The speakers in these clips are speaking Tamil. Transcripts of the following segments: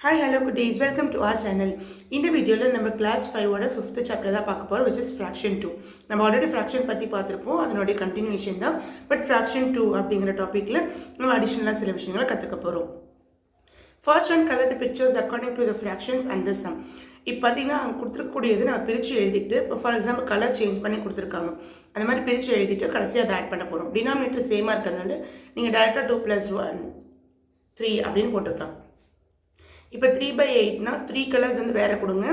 Hi, hello, good days. Welcome to our channel. In the video, நம்ம class 5 ஓட 5th chapter தான் பார்க்க போறோம், which is fraction 2. நம்ம already fraction பத்தி பார்த்திருப்போம், அதனுடைய continuation தான். But fraction 2 அப்படிங்கிற டாபிக்ல நம்ம additional சில விஷயங்களை கத்துக்க போறோம். First one, color the pictures according to the fractions and the sum. இப்போ பார்த்தீங்கன்னா அங்கே கொடுத்துருக்கக்கூடியது நான் பிரித்து எழுதிட்டு இப்போ ஃபார் எக்ஸாம்பிள் கலர் சேஞ்ச் பண்ணி கொடுத்துருக்காங்க. அந்த மாதிரி பிரித்து எழுதிட்டு கடைசியாக அதை ஆட் பண்ண போகிறோம். டினாமினேட்டர் சேமாக இருக்கிறதுனால நீங்கள் டேரெக்டாக 2 + 1 3 அப்படின்னு போட்டுக்கலாம். இப்போ 3/8னா 3 கலர்ஸ் வந்து வேறு கொடுங்க,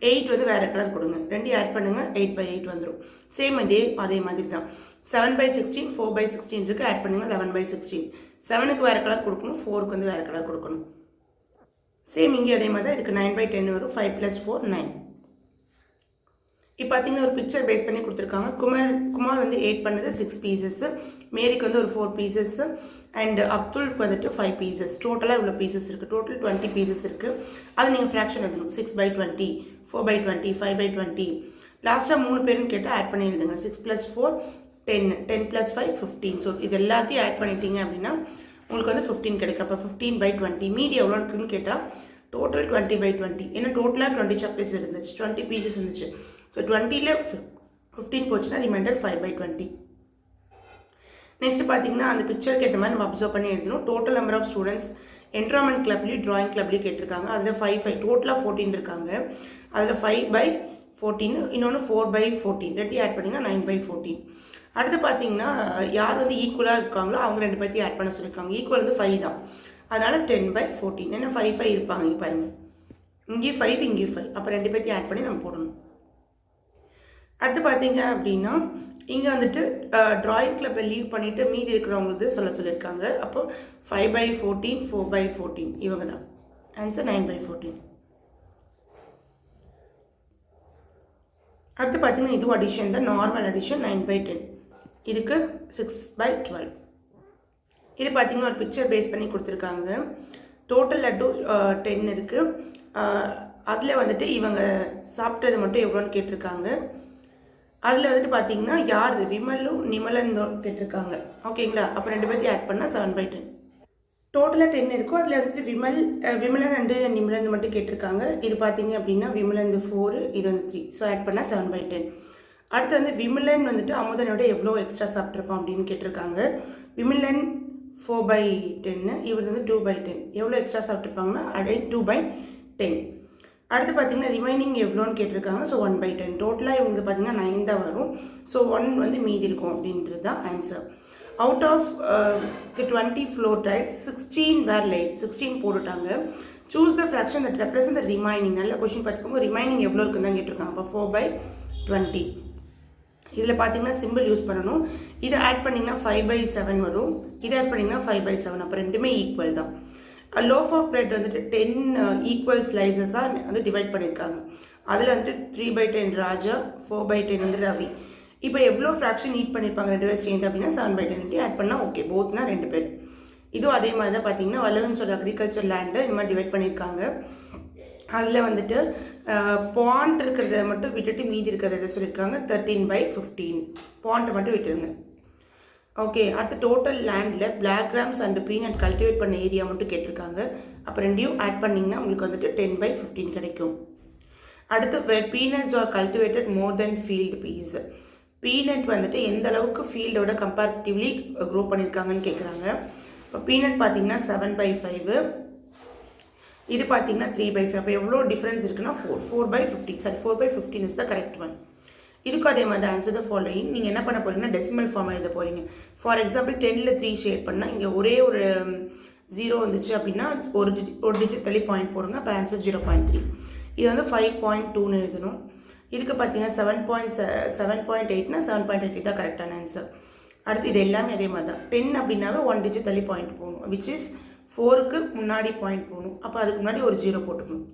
8 வந்து வேறு கலர் கொடுங்க, ரெண்டையும் ஆட் பண்ணுங்கள், 8/8 வந்துடும். சேம் அதே மாதிரி தான். 7/16 4/16 இருக்குது, ஆட் பண்ணுங்கள் 11/16. 7க்கு வேறு கலர் கொடுக்கணும், 4க்கு வந்து வேறு கலர் கொடுக்கணும். சேம் இங்கே அதே மாதிரி தான். இதுக்கு 9/10 வரும். 5 + 4 9. இப்போ பார்த்தீங்கன்னா ஒரு பிக்சர் பேஸ் பண்ணி கொடுத்துருக்காங்க. குமார் வந்து 8 பண்ணது 6 பீசஸ், மேரிக்கு வந்து ஒரு 4 பீசஸ், அண்ட் அப்துல்க்கு வந்துட்டு 5 பீசஸ். டோட்டலாக இவ்வளோ பீசஸ் இருக்குது. டோட்டல் 20 பீசஸ் இருக்குது. அது நீங்கள் ஃப்ராக்ஷன் எழுதணும். 6/20 4/20 5/20. லாஸ்ட்டாக 3 பேருன்னு கேட்டால் ஆட் பண்ணி எழுதுங்க. 6 + 4 10 10 + 5 15. ஸோ இது எல்லாத்தையும் ஆட் பண்ணிட்டீங்க அப்படின்னா உங்களுக்கு வந்து 15 கிடைக்கும். அப்போ 15/20. மீதி எவ்வளோ இருக்குன்னு கேட்டால் டோட்டல் 20/20. ஏன்னா டோட்டலாக 20 சாக்லேட்ஸ் இருந்துச்சு, 20 பீசஸ் இருந்துச்சு. ஸோ 20ல் 15 போச்சுன்னா ரிமைண்டர் 5/20. நெக்ஸ்ட் பார்த்தீங்கன்னா அந்த பிக்சருக்கு ஏற்ற மாதிரி நம்ம அப்சர்வ் பண்ணி எழுதணும். Total number of students enrolment கிளப்லேயும் ட்ராயிங் கிளப்லேயும் கேட்டிருக்காங்க. அதில் 5 டோட்டலாக 14 இருக்காங்க. அதில் 5/14, இன்னொன்று 4/14. ரெண்டையும் ஆட் பண்ணிங்கன்னா 9/14. அடுத்து பார்த்தீங்கன்னா யார் வந்து ஈக்குவலாக இருக்காங்களோ அவங்க 2 பேர்த்தையும் ஆட் பண்ண சொல்லியிருக்காங்க. ஈக்குவல் வந்து 5 தான், அதனால் 10/14. ஏன்னா 5 இருப்பாங்க. இங்கே பாருங்கள், இங்கே 5 இங்கே 5, அப்போ 2 பேர்த்தையும் ஆட் பண்ணி நம்ம போடணும். அடுத்து பார்த்தீங்க அப்படின்னா இங்கே வந்துட்டு ட்ராயிங் கிளப்பை லீவ் பண்ணிவிட்டு மீதி இருக்கிறவங்களுக்கு சொல்லியிருக்காங்க. அப்போ 5/14 4/14 இவங்க தான். ஆன்சர் 9/14. அடுத்து பார்த்தீங்கன்னா இதுவும் அடிஷன் தான், நார்மல் அடிஷன். 9/10 இதுக்கு 6/12. இது பார்த்தீங்கன்னா ஒரு பிக்சர் பேஸ் பண்ணி கொடுத்துருக்காங்க. டோட்டல் லட்டு 10 இருக்குது. அதில் வந்துட்டு இவங்க சாப்பிட்டது மட்டும் எவ்வளோன்னு கேட்டிருக்காங்க. அதில் வந்துட்டு பார்த்தீங்கன்னா யார் விமலும் நிமலன் கேட்டிருக்காங்க. ஓகேங்களா? அப்போ 2 பேர்த்தையும் ஆட் பண்ணால் 7/10. டோட்டலாக 10 இருக்கும். அதில் வந்துட்டு விமலன் அண்டு நிமலன் மட்டும் கேட்டிருக்காங்க. இது பார்த்தீங்க அப்படின்னா விமலன் 4, இது வந்து 3. ஸோ ஆட் பண்ணால் 7/10. அடுத்து வந்து விமலன் வந்துட்டு அமுதனோட எவ்வளோ எக்ஸ்ட்ரா சாப்பிட்ருப்பான் அப்படின்னு கேட்டிருக்காங்க. விமலன் 4/10, இவர் வந்து 2/10. எவ்வளோ எக்ஸ்ட்ரா சாப்பிட்ருப்பாங்கன்னா 2/10. அடுத்து பார்த்தீங்கன்னா ரிமைனிங் எவ்வளோன்னு கேட்டிருக்காங்க. ஸோ 1/10. டோட்டலாக இவங்களுக்கு பார்த்தீங்கன்னா 9 தான் வரும். ஸோ 1 வந்து மீதி இருக்கும் அப்படின்றது தான் answer. Out of the 20 floor tiles 16 were laid. 16 போட்டுட்டாங்க. Choose the fraction that represent the remaining. நல்ல கொஸ்டின் பார்த்துக்கோங்க. ரிமைனிங் எவ்வளோ இருக்குன்னு தான் கேட்டிருக்காங்க. அப்போ 4/20. இதில் பார்த்தீங்கன்னா சிம்பிள் யூஸ் பண்ணணும். இதை ஆட் பண்ணிங்கன்னா 5/7 வரும். இதை ஆட் பண்ணிங்கன்னா 5/7. அப்போ ரெண்டுமே ஈக்குவல் தான். லோஃப் ஆஃப் பிரெட் வந்துட்டு 10 ஈக்குவல் ஸ்லைசஸாக வந்து டிவைட் பண்ணியிருக்காங்க. அதில் வந்துட்டு 3/10 ராஜா, 4/10 வந்து ரவி. இப்போ எவ்வளோ ஃப்ராக்ஷன் ஈட் பண்ணியிருப்பாங்க 2 பேர் சேர்ந்து அப்படின்னா 7/10 ஆட் பண்ணால் ஓகே. போத்னா 2 பேர். இதுவும் அதே மாதிரி தான் பார்த்தீங்கன்னா வல்லவன்ஸோட அக்ரிகல்ச்சர் லேண்டை இந்த மாதிரி டிவைட் பண்ணியிருக்காங்க. அதில் வந்துட்டு பாண்ட் இருக்கிறத மட்டும் விட்டுட்டு மீதி இருக்கிறத சொல்லியிருக்காங்க. 13/15. பாண்ட்டை மட்டும் விட்டுருங்க. ஓகே. அடுத்து டோட்டல் லேண்டில் black grams and peanut cultivate பண்ண ஏரியா மட்டும் கேட்டிருக்காங்க. அப்போ ரெண்டையும் ஆட் பண்ணிங்கன்னா உங்களுக்கு வந்துட்டு 10/15 கிடைக்கும். அடுத்து பீனட்ஸ் ஆர் கல்டிவேட்டட் மோர் தென் ஃபீல்டு பீஸ். பீனட் வந்துட்டு எந்த அளவுக்கு ஃபீல்டோட கம்பேரிட்டிவ்லி க்ரோ பண்ணியிருக்காங்கன்னு கேட்குறாங்க. இப்போ பீனட் பார்த்தீங்கன்னா 7/5, இது பார்த்தீங்கன்னா 3/5. அப்போ எவ்வளோ டிஃப்ரென்ஸ் இருக்குன்னா 4/15 இஸ் த கரெக்ட் ஒன். இதுக்கும் அதே மாதிரி ஆன்சர் தான் ஃபாலோயிங். நீங்கள் என்ன பண்ண போகிறீங்கன்னா டெசிமல் ஃபார்ம் எழுத போகிறீங்க. ஃபார் எக்ஸாம்பிள் 10ல் 3 ஷேட் பண்ணால் இங்கே ஒரே ஒரு 0 வந்துச்சு அப்படின்னா ஒரு டிஜிட் தள்ளி பாயிண்ட் போடுங்க. அப்போ ஆன்சர் 0.3. இது வந்து 5.2ன்னு எழுதணும். இதுக்கு பார்த்தீங்கன்னா 7.8னா 7.8 தான் கரெக்டான ஆன்சர். அடுத்து இது எல்லாமே அதே மாதிரி தான். 10 அப்படின்னாவே 1 டிஜிட் தள்ளி பாயிண்ட் போகணும், விச் இஸ் 4க்கு முன்னாடி பாயிண்ட் போகணும். அப்போ அதுக்கு முன்னாடி ஒரு 0 போட்டுக்கணும்.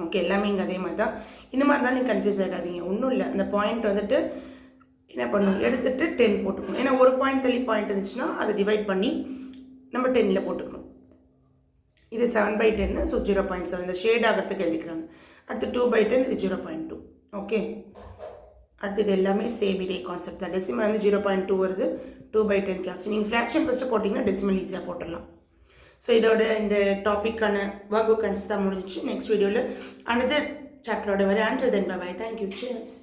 ஓகே. எல்லாமே இங்கே அதே மாதிரி தான். இந்த மாதிரி தான் நீங்கள் கன்ஃபியூஸ் ஆகிடாதீங்க. ஒன்றும் இல்லை. அந்த பாயிண்ட் வந்துட்டு என்ன பண்ணணும், எடுத்துகிட்டு 10 போட்டுக்கணும். ஏன்னா ஒரு பாயிண்ட் தள்ளி பாயிண்ட் இருந்துச்சுன்னா அதை டிவைட் பண்ணி நம்ம 10ல் போட்டுக்கணும். இது 7/10. ஸோ 0.7 இந்த ஷேட் ஆகிறதுக்கு எழுதிக்கிறாங்க. அடுத்து 2/10, இது 0.2. ஓகே. அடுத்து இது எல்லாமே சேம் இதே கான்செப்ட் தான். டெசிமல் வந்து 0.2 வருது. 2/10 ஃப்ராக்ஷன். நீங்கள் ஃப்ராக்ஷன் ஃபஸ்ட்டு போட்டிங்கன்னா டெசிமல் ஈஸியாக போட்டுடலாம். ஸோ இதோட இந்த டாப்பிக்கான ஒர்க் புக் கன்ஸ் தான் முடிஞ்சிச்சு. நெக்ஸ்ட் வீடியோவில் அனதர் சாப்டரோட வரை. Until then bye. Thank you. Cheers.